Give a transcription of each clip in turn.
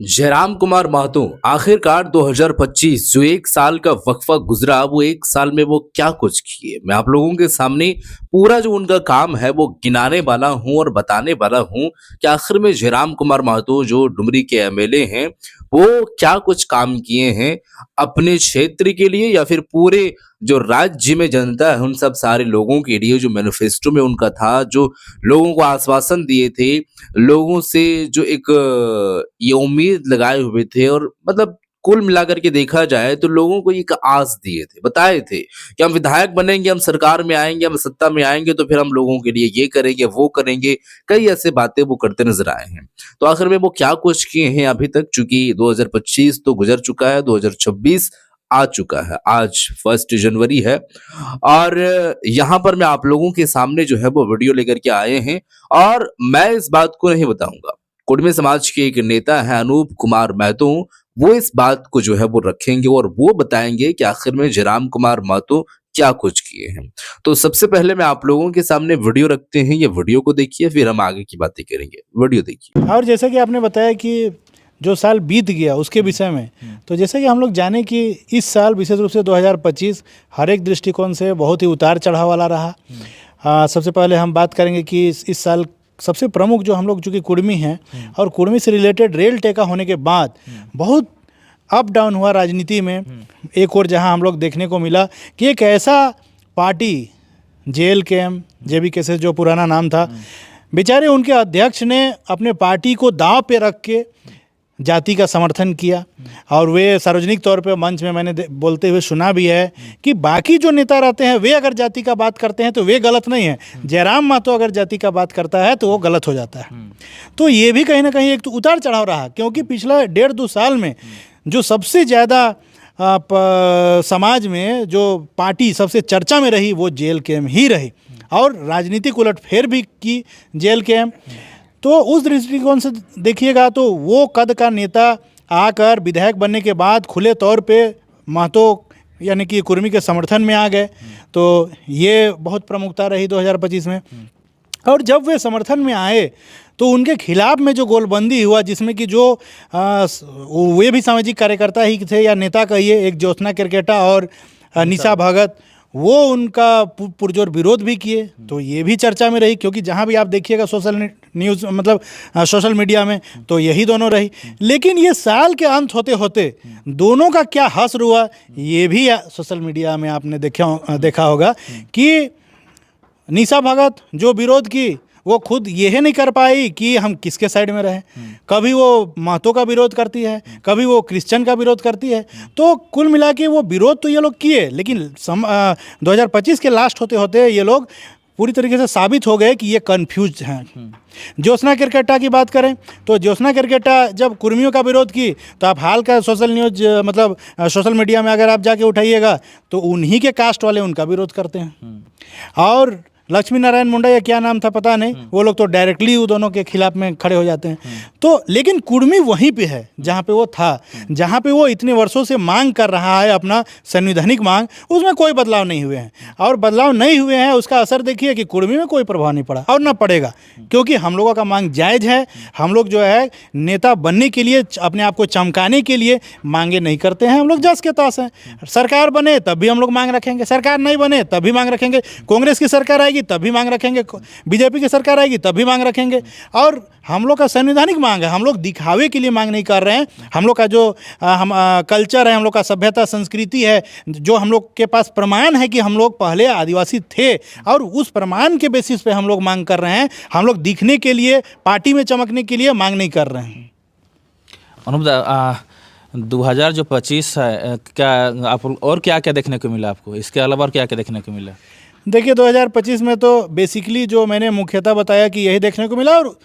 जयराम कुमार महतो आखिरकार 2025 जो एक साल का वक्फा गुजरा, वो एक साल में वो क्या कुछ किए, मैं आप लोगों के सामने पूरा जो उनका काम है वो गिनाने वाला हूं और बताने वाला हूं कि आखिर में जयराम कुमार महतो जो डुमरी के एमएलए हैं वो क्या कुछ काम किए हैं अपने क्षेत्र के लिए या फिर पूरे जो राज्य में जनता है उन सब सारे लोगों के लिए। जो मैनिफेस्टो में उनका था, जो लोगों को आश्वासन दिए थे, लोगों से जो एक ये उम्मीद लगाए हुए थे, और मतलब कुल मिलाकर के देखा जाए तो लोगों को एक आस दिए थे, बताए थे कि हम विधायक बनेंगे, हम सरकार में आएंगे, हम सत्ता में आएंगे तो फिर हम लोगों के लिए ये करेंगे वो करेंगे। कई ऐसे बातें वो करते नजर आए हैं। तो आखिर में वो क्या कुछ किए हैं अभी तक, चूंकि 2025 तो गुजर चुका है, 2026 आ चुका है। आज 1 जनवरी है और यहाँ पर मैं आप लोगों के सामने जो है वो वीडियो लेकर के आए हैं। और मैं इस बात को नहीं बताऊंगा, कुड़मी समाज के एक नेता है अनूप कुमार महतो, वो इस बात को जो है वो रखेंगे और वो बताएंगे कि आखिर में जयराम कुमार महतो क्या कुछ किए हैं। तो सबसे पहले मैं आप लोगों के सामने वीडियो रखते हैं, ये वीडियो को देखिए, फिर हम आगे की बातें करेंगे। वीडियो देखिए। और जैसा कि आपने बताया कि जो साल बीत गया उसके विषय में, तो जैसे कि हम लोग जाने कि इस साल विशेष रूप से 2025 हर एक दृष्टिकोण से बहुत ही उतार चढ़ाव वाला रहा। सबसे पहले हम बात करेंगे कि इस साल सबसे प्रमुख जो हम लोग चूँकि कुड़मी हैं और कुड़मी से रिलेटेड रेल टेका होने के बाद बहुत अप डाउन हुआ राजनीति में। एक और जहां हम लोग देखने को मिला कि एक ऐसा पार्टी JLKM JB केसेस जो पुराना नाम था, बेचारे उनके अध्यक्ष ने अपने पार्टी को दांव पे रख के जाति का समर्थन किया। और वे सार्वजनिक तौर पे मंच में मैंने बोलते हुए सुना भी है कि बाकी जो नेता रहते हैं वे अगर जाति का बात करते हैं तो वे गलत नहीं है, जयराम महतो अगर जाति का बात करता है तो वो गलत हो जाता है। तो ये भी कहीं ना कहीं एक तो उतार चढ़ाव रहा, क्योंकि पिछला 1.5-2 साल में जो सबसे ज़्यादा समाज में जो पार्टी सबसे चर्चा में रही वो JLKM ही रही, और राजनीतिक उलटफेर भी की JLKM। तो उस दृष्टिकोण से देखिएगा तो वो कद का नेता आकर विधायक बनने के बाद खुले तौर पे महतो यानी कि कुर्मी के समर्थन में आ गए। तो ये बहुत प्रमुखता रही 2025 में। और जब वे समर्थन में आए तो उनके खिलाफ में जो गोलबंदी हुआ, जिसमें कि जो वे भी सामाजिक कार्यकर्ता ही थे या नेता कहिए, एक ज्योत्सना केरकेटा और निशा भगत, वो उनका पुरजोर विरोध भी किए। तो ये भी चर्चा में रही, क्योंकि जहाँ भी आप देखिएगा सोशल न्यूज़ मतलब सोशल मीडिया में तो यही दोनों रही। लेकिन ये साल के अंत होते होते दोनों का क्या हश्र हुआ, ये भी सोशल मीडिया में आपने देखा होगा कि निशा भगत जो विरोध की वो खुद यह नहीं कर पाई कि हम किसके साइड में रहें। कभी वो महतो का विरोध करती है, कभी वो क्रिश्चियन का विरोध करती है। तो कुल मिला के वो विरोध तो ये लोग किए, लेकिन 2025 के लास्ट होते होते ये लोग पूरी तरीके से साबित हो गए कि ये कन्फ्यूज हैं। ज्योत्सना केरकेटा की बात करें तो ज्योत्सना केरकेटा जब कुर्मियों का विरोध की तो आप हाल का सोशल न्यूज मतलब सोशल मीडिया में अगर आप जाके उठाइएगा तो उन्हीं के कास्ट वाले उनका विरोध करते हैं। और लक्ष्मी नारायण मुंडा या क्या नाम था पता नहीं, वो लोग तो डायरेक्टली वो दोनों के खिलाफ में खड़े हो जाते हैं। तो लेकिन कुर्मी वहीं पे है जहाँ पे वो था, जहाँ पे वो इतने वर्षों से मांग कर रहा है अपना संवैधानिक मांग, उसमें कोई बदलाव नहीं हुए हैं। और बदलाव नहीं हुए हैं उसका असर देखिए कि कुर्मी में कोई प्रभाव नहीं पड़ा और ना पड़ेगा, क्योंकि हम लोगों का मांग जायज़ है। हम लोग जो है नेता बनने के लिए, अपने आप को चमकाने के लिए मांगे नहीं करते हैं। हम लोग जस के तास हैं। सरकार बने तब भी हम लोग मांग रखेंगे, सरकार नहीं बने तब भी मांग रखेंगे, कांग्रेस की सरकार आएगी तब भी मांग रखेंगे, बीजेपी की सरकार आएगी तब भी मांग रखेंगे। और हम लोग का संवैधानिक मांग है, हम लोग दिखावे के लिए मांग नहीं कर रहे हैं। हम लोग का जो कल्चर है, हम लोग का सभ्यता संस्कृति है, जो हम लोग के पास प्रमाण है कि हम लोग पहले आदिवासी थे, और उस प्रमाण के बेसिस पे हम लोग मांग कर रहे हैं। हम लोग दिखने के लिए, पार्टी में चमकने के लिए मांग नहीं कर रहे हैं। अनुभव 2025 है, क्या आप और क्या क्या देखने को मिला आपको, इसके अलावा और क्या क्या देखने को मिला? देखिए 2025 में तो बेसिकली जो मैंने मुख्यतः बताया कि यही देखने को मिला। और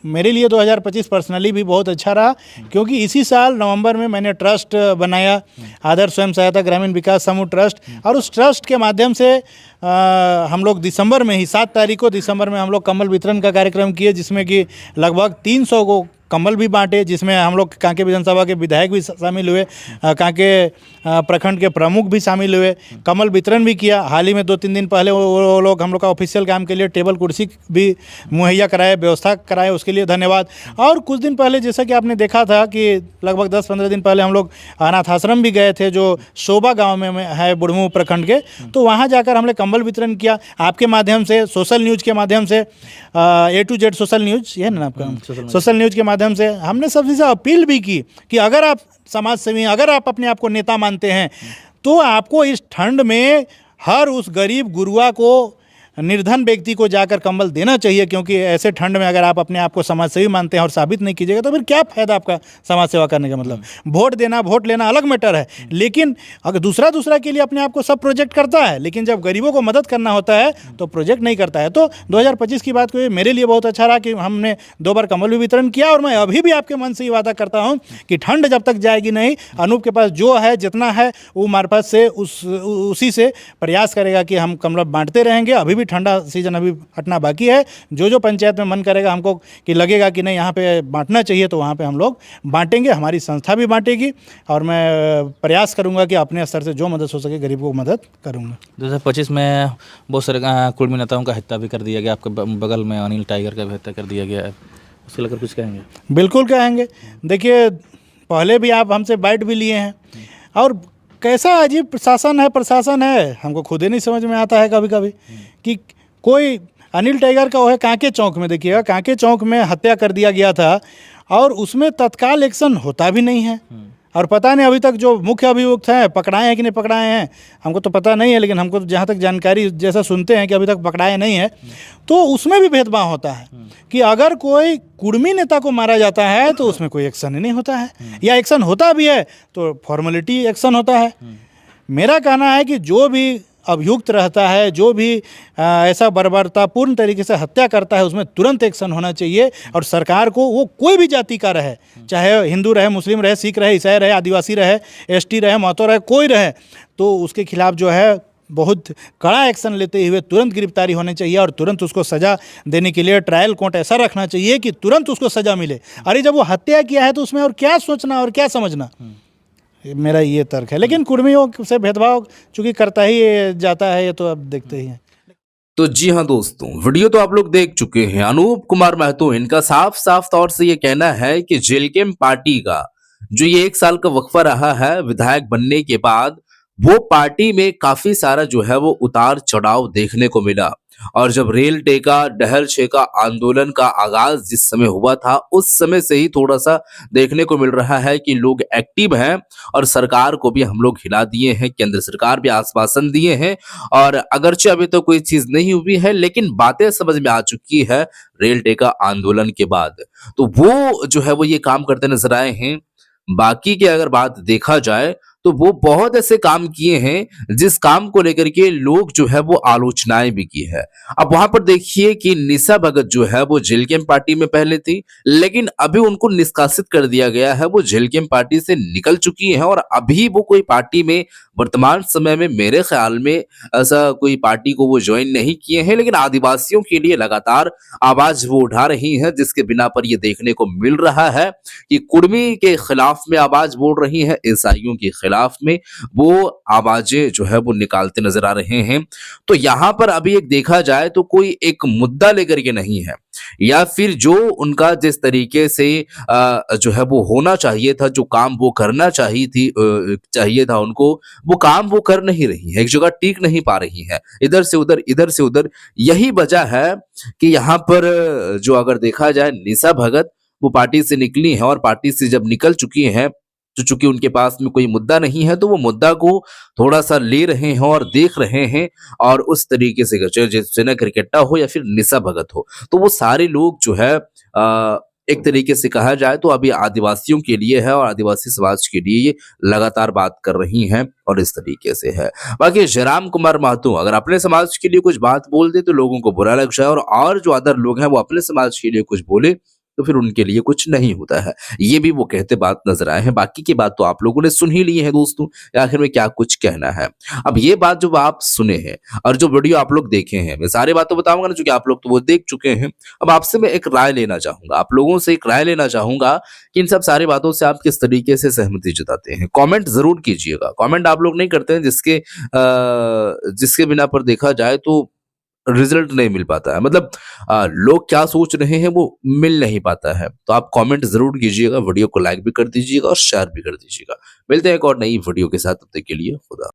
मेरे लिए 2025 पर्सनली भी बहुत अच्छा रहा, क्योंकि इसी साल नवंबर में मैंने ट्रस्ट बनाया, आदर्श स्वयं सहायता ग्रामीण विकास समूह ट्रस्ट। और उस ट्रस्ट के माध्यम से हम लोग दिसंबर में ही 7 तारीख को दिसंबर में हम लोग कंबल वितरण का कार्यक्रम किए, जिसमें कि लगभग 300 को कंबल भी बांटे, जिसमें हम लोग कांके विधानसभा के विधायक भी शामिल हुए, कांके प्रखंड के प्रमुख भी शामिल हुए, कमल वितरण भी किया। हाल ही में 2-3 दिन पहले वो लोग हम लोग का ऑफिशियल काम के लिए टेबल कुर्सी भी मुहैया कराए, व्यवस्था कराए, उसके लिए धन्यवाद। और कुछ दिन पहले जैसा कि आपने देखा था कि लगभग 10-15 दिन पहले हम लोग अनाथ आश्रम भी गए थे, जो शोभा गाँव में है बुढ़मू प्रखंड के, तो वहाँ जाकर हमने कंबल वितरण किया। आपके माध्यम से, सोशल न्यूज़ के माध्यम से, A to Z social news, ये है ना आपका, सोशल न्यूज़ के माध्यम से हमने सबसे से अपील भी की कि अगर आप समाज सेवी, अगर आप अपने आप को नेता मानते हैं, तो आपको इस ठंड में हर उस गरीब गुरुआ को, निर्धन व्यक्ति को जाकर कंबल देना चाहिए, क्योंकि ऐसे ठंड में अगर आप अपने आप को समाज सेवी मानते हैं और साबित नहीं कीजिएगा तो फिर क्या फ़ायदा आपका समाज सेवा करने का। मतलब वोट देना, वोट लेना अलग मैटर है, लेकिन अगर दूसरा के लिए अपने आप को सब प्रोजेक्ट करता है, लेकिन जब गरीबों को मदद करना होता है तो प्रोजेक्ट नहीं करता है। तो 2025 की बात को मेरे लिए बहुत अच्छा रहा कि हमने 2 बार कंबल भी वितरण किया, और मैं अभी भी आपके मन से ये वादा करता हूँ कि ठंड जब तक जाएगी नहीं, अनूप के पास जो है, जितना है, वो मार्फत से उसी से प्रयास करेगा कि हम कंबल बांटते रहेंगे। अभी ठंडा सीजन अभी हटना बाकी है। जो पंचायत में मन करेगा हमको कि लगेगा कि नहीं यहाँ पे बांटना चाहिए, तो वहाँ पे हम लोग बांटेंगे, हमारी संस्था भी बांटेगी, और मैं प्रयास करूँगा कि अपने स्तर से जो मदद हो सके गरीबों को मदद करूँगा। 2025 में बहुत सारे कुर्मी नेताओं का हत्या भी कर दिया गया, आपके बगल में अनिल टाइगर का भी हत्या कर दिया गया है, उससे लेकर कुछ कहेंगे? बिल्कुल कहेंगे। देखिए, पहले भी आप हमसे बाइट भी लिए हैं, और कैसा अजीब प्रशासन है, हमको खुद ही नहीं समझ में आता है कभी कभी कि कोई अनिल टाइगर का वो है कांके चौक में, देखिएगा कांके चौक में हत्या कर दिया गया था, और उसमें तत्काल एक्शन होता भी नहीं है। और पता नहीं अभी तक जो मुख्य अभियुक्त हैं पकड़ाए हैं कि नहीं पकड़ाए हैं, हमको तो पता नहीं है, लेकिन हमको तो जहाँ तक जानकारी जैसा सुनते हैं कि अभी तक पकड़ाए नहीं है। तो उसमें भी भेदभाव होता है कि अगर कोई कुर्मी नेता को मारा जाता है तो उसमें कोई एक्शन ही नहीं होता है, या एक्शन होता भी है तो फॉर्मेलिटी एक्शन होता है। मेरा कहना है कि जो भी अभियुक्त रहता है, जो भी ऐसा बर्बरतापूर्ण तरीके से हत्या करता है, उसमें तुरंत एक्शन होना चाहिए। और सरकार को, वो कोई भी जाति का रहे, चाहे हिंदू रहे, मुस्लिम रहे, सिख रहे, ईसाई रहे, आदिवासी रहे, एसटी रहे, महतो रहे, कोई रहे, तो उसके खिलाफ जो है बहुत कड़ा एक्शन लेते हुए तुरंत गिरफ्तारी होनी चाहिए, और तुरंत उसको सज़ा देने के लिए ट्रायल कोर्ट ऐसा रखना चाहिए कि तुरंत उसको सज़ा मिले। अरे जब वो हत्या किया है तो उसमें और क्या सोचना और क्या समझना, मेरा ये तर्क है। लेकिन कुर्मियों से भेदभाव चूंकि करता ही जाता है, ये तो अब देखते ही हैं। तो जी हाँ दोस्तों, वीडियो तो आप लोग देख चुके हैं। अनूप कुमार महतो, इनका साफ साफ तौर से ये कहना है कि जेलकेम पार्टी का जो ये 1 साल का वक्फा रहा है विधायक बनने के बाद, वो पार्टी में काफी सारा जो है वो उतार चढ़ाव देखने को मिला। और जब रेल टेका, डहर छेका आंदोलन का आगाज जिस समय हुआ था, उस समय से ही थोड़ा सा देखने को मिल रहा है कि लोग एक्टिव हैं, और सरकार को भी हम लोग हिला दिए हैं, केंद्र सरकार भी आश्वासन दिए हैं, और अगरचे अभी तो कोई चीज नहीं हुई है, लेकिन बातें समझ में आ चुकी है रेल टेका आंदोलन के बाद। तो वो जो है वो ये काम करते नजर आए हैं। बाकी की अगर बात देखा जाए तो वो बहुत ऐसे काम किए हैं जिस काम को लेकर के लोग जो है वो आलोचनाएं भी की है। अब वहां पर देखिए कि निशा भगत जो है वो जेलकेम पार्टी में पहले थी, लेकिन अभी उनको निष्कासित कर दिया गया है, वो जेलकेम पार्टी से निकल चुकी है, और अभी वो कोई पार्टी में वर्तमान समय में मेरे ख्याल में ऐसा कोई पार्टी को वो ज्वाइन नहीं किए हैं, लेकिन आदिवासियों के लिए लगातार आवाज वो उठा रही है, जिसके बिना पर ये देखने को मिल रहा है कि कुर्मी के खिलाफ में आवाज बोल रही है, ईसाइयों के खिलाफ में वो आवाजें जो है वो निकालते नजर आ रहे हैं। तो यहाँ पर अभी एक देखा जाए तो कोई एक मुद्दा लेकर के नहीं है, या फिर जो उनका जिस तरीके से जो है वो होना चाहिए था, जो काम वो करना चाहिए था उनको, वो काम वो कर नहीं रही है, एक जगह टिक नहीं पा रही है, इधर से उधर, इधर से उधर। यही वजह है कि यहाँ पर जो अगर देखा जाए, निशा भगत वो पार्टी से निकली है, और पार्टी से जब निकल चुकी हैं तो चूंकि उनके पास में कोई मुद्दा नहीं है, तो वो मुद्दा को थोड़ा सा ले रहे हैं और देख रहे हैं, और उस तरीके से जैसे ना क्रिकेटा हो या फिर निशा भगत हो, तो वो सारे लोग जो है एक तरीके से कहा जाए तो अभी आदिवासियों के लिए है, और आदिवासी समाज के लिए ये लगातार बात कर रही हैं, और इस तरीके से है। बाकी जयराम कुमार महतो अगर अपने समाज के लिए कुछ बात बोल दे तो लोगों को बुरा लग जाए, और जो अदर लोग हैं वो अपने समाज के लिए कुछ बोले तो फिर उनके लिए कुछ नहीं होता है। ये भी वो कहते बात नजर आए हैं। बाकी की बात तो आप लोगों ने सुन ही ली है दोस्तों, आखिर में क्या कुछ कहना है। अब ये बात जो आप सुने हैं और जो वीडियो आप लोग देखे हैं, मैं सारी बात तो बताऊंगा ना, चूंकि आप लोग तो वो देख चुके हैं। अब आपसे मैं एक राय लेना चाहूंगा, आप लोगों से एक राय लेना चाहूंगा कि इन सब सारी बातों से आप किस तरीके से सहमति जताते हैं। कमेंट जरूर कीजिएगा। कमेंट आप लोग नहीं करते हैं, जिसके बिना पर देखा जाए तो रिजल्ट नहीं मिल पाता है। मतलब लोग क्या सोच रहे हैं वो मिल नहीं पाता है। तो आप कमेंट जरूर कीजिएगा, वीडियो को लाइक भी कर दीजिएगा और शेयर भी कर दीजिएगा। मिलते हैं एक और नई वीडियो के साथ, तब तक के लिए खुदा।